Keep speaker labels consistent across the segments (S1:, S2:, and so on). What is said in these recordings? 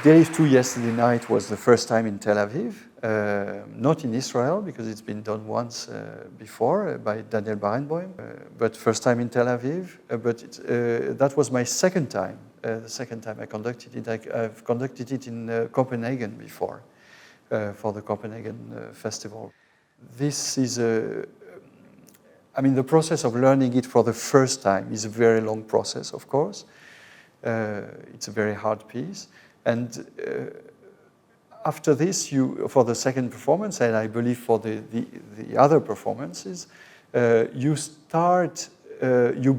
S1: Deriv 2 yesterday night was the first time in Tel Aviv, not in Israel because it's been done once before by Daniel Barenboim, but first time in Tel Aviv. That was my second time. The second time I conducted it, I've conducted it in Copenhagen before for the Copenhagen Festival. This is the process of learning it for the first time is a very long process, of course. It's a very hard piece. And after this, for the second performance, and I believe for the other performances, you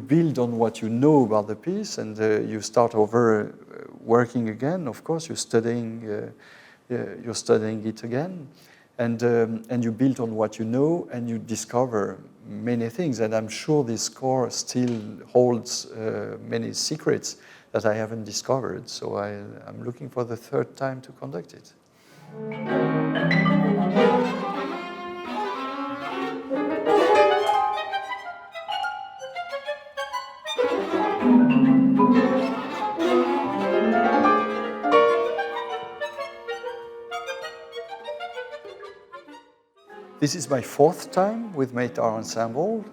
S1: build on what you know about the piece, and you start over working again. Of course, you're studying it again, and you build on what you know, and you discover many things. And I'm sure this score still holds many secrets that I haven't discovered. So I'm looking for the third time to conduct it. This is my fourth time with Meitar Ensemble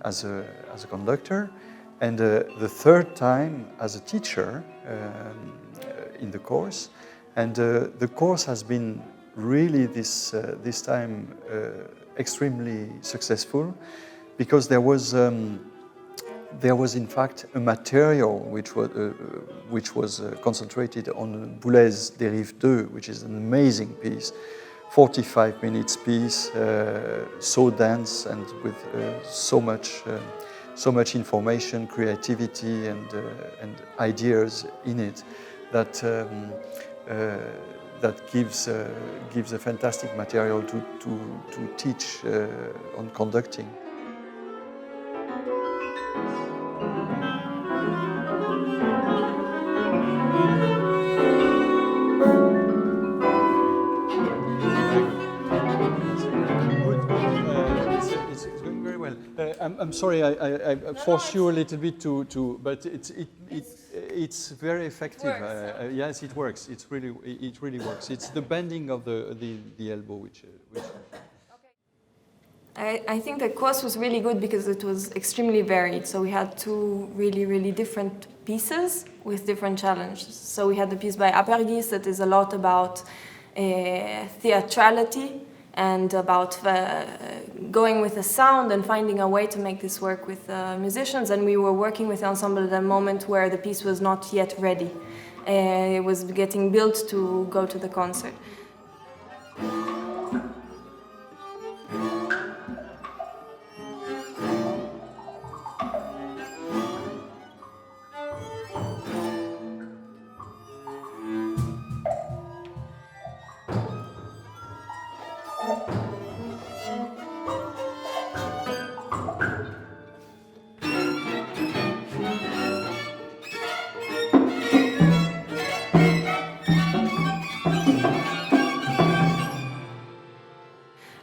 S1: as a conductor, and the third time as a teacher in the course. And the course has been really this time extremely successful, because there was in fact a material which was concentrated on Boulet's Deriv 2, which is an amazing piece. 45 minutes piece, so dense and with so much information, creativity, and ideas in it that gives a fantastic material to teach on conducting. I'm sorry, I forced you a little bit but it's very effective. Yes, it works. It really works. It's the bending of the elbow which.
S2: I think the course was really good because it was extremely varied. So we had two really different pieces with different challenges. So we had the piece by Apergis that is a lot about theatrality and about going with the sound and finding a way to make this work with musicians. And we were working with the ensemble at a moment where the piece was not yet ready. It was getting built to go to the concert.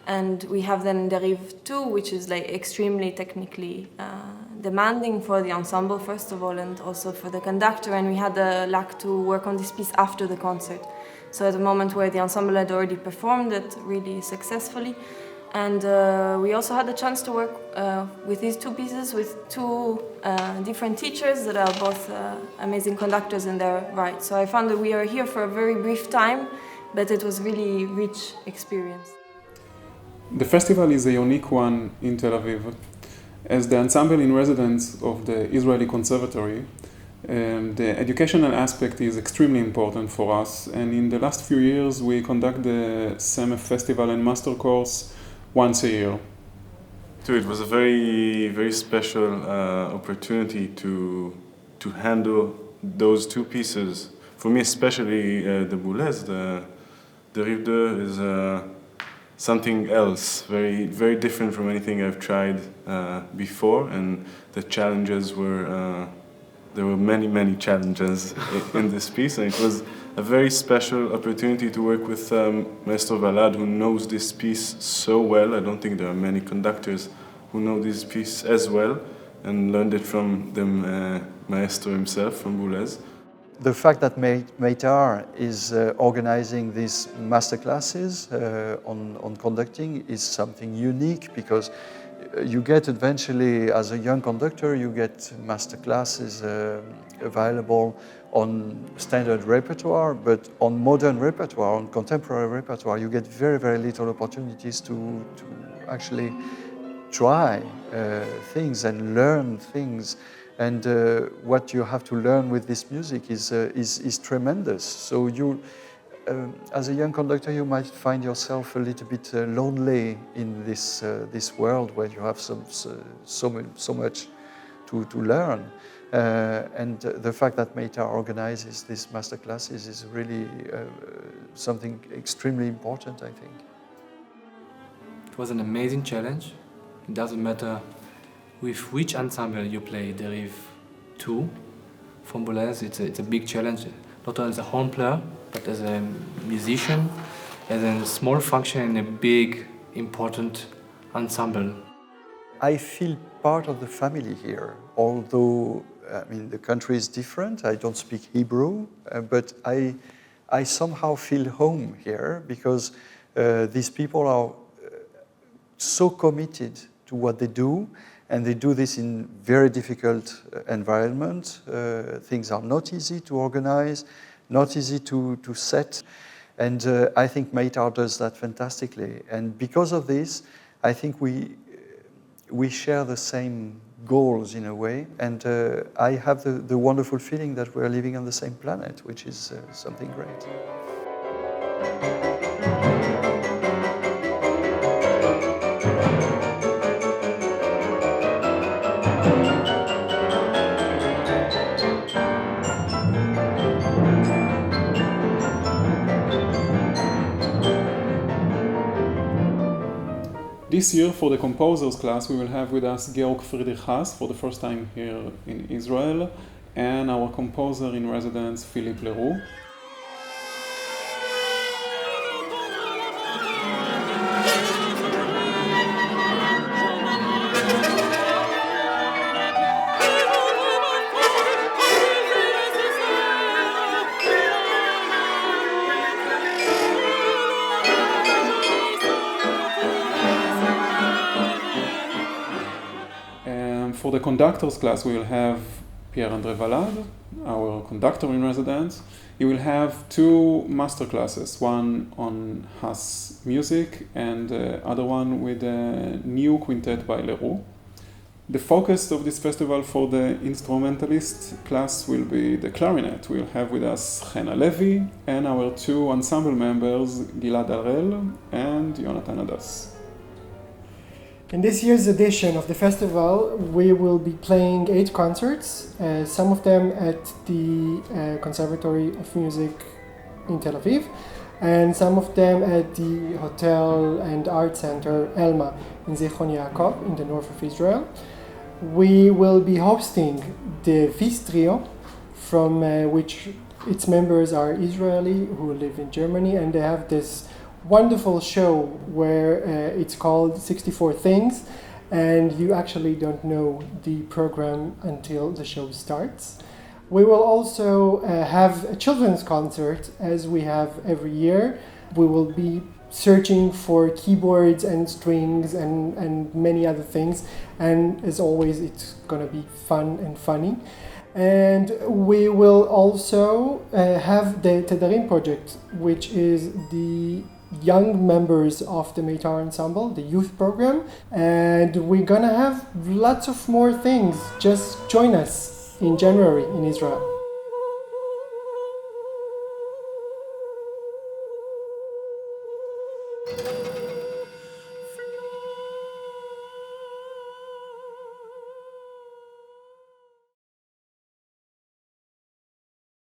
S2: And we have then Deriv 2, which is like extremely technically demanding for the ensemble, first of all, and also for the conductor. And we had the luck to work on this piece after the concert. So at the moment where the ensemble had already performed it really successfully. And we also had the chance to work with these two pieces with two different teachers that are both amazing conductors in their right. So I found that we are here for a very brief time, but it was really rich experience.
S3: The festival is a unique one in Tel Aviv. As the ensemble in residence of the Israeli Conservatory, the educational aspect is extremely important for us, and in the last few years we conduct the CEME Festival and Master Course once a year.
S4: So it was a very special opportunity to handle those two pieces. For me especially, the Boulez, the Deriv 2 is something else, very different from anything I've tried before, and the challenges were, there were many challenges in this piece, and it was a very special opportunity to work with Maestro Valade, who knows this piece so well. I don't think there are many conductors who know this piece as well, and learned it from the maestro himself, from Boulez.
S1: the fact that Meitar is organizing these masterclasses on conducting is something unique, because you get eventually, as a young conductor, you get masterclasses available on standard repertoire, but on modern repertoire, on contemporary repertoire, you get very, very little opportunities to actually try things and learn things. And what you have to learn with this music is tremendous. So you, as a young conductor, you might find yourself a little bit lonely in this world where you have so much to learn. And the fact that Meitar organizes these masterclasses is really something extremely important, I think.
S5: It was an amazing challenge. It doesn't matter with which ensemble you play. There is two from Boulez. It's a big challenge, not only as a horn player, but as a musician, as a small function in a big, important ensemble.
S1: I feel part of the family here, although I mean the country is different. I don't speak Hebrew, but I somehow feel home here, because these people are so committed to what they do, and they do this in very difficult environment. Things are not easy to organize, not easy to set, and I think Meitar does that fantastically. And because of this, I think we share the same goals in a way, and I have the wonderful feeling that we're living on the same planet, which is something great.
S3: This year, for the composers class, we will have with us Georg Friedrich Haas for the first time here in Israel, and our composer in residence, Philippe Leroux. For the conductors class, we will have Pierre-André Valade, our conductor in residence. He will have two master classes, one on Haas music and the other one with a new quintet by Leroux. The focus of this festival for the instrumentalist class will be the clarinet. We'll have with us Chen Halevi and our two ensemble members, Gilad Harel and Hadas.
S6: In this year's edition of the festival, we will be playing 8 concerts, some of them at the Conservatory of Music in Tel Aviv, and some of them at the Hotel and Art Center Elma in Zichron Yaakov in the north of Israel. We will be hosting the Vis Trio, from which its members are Israeli who live in Germany, and they have this wonderful show where it's called 64 Things, and you actually don't know the program until the show starts. We will also have a children's concert, as we have every year. We will be searching for keyboards and strings and many other things, and as always it's gonna be fun and funny. And we will also have the Tedarim project, which is the young members of the Meitar Ensemble, the youth program, and we're gonna have lots of more things. Just join us in January in Israel.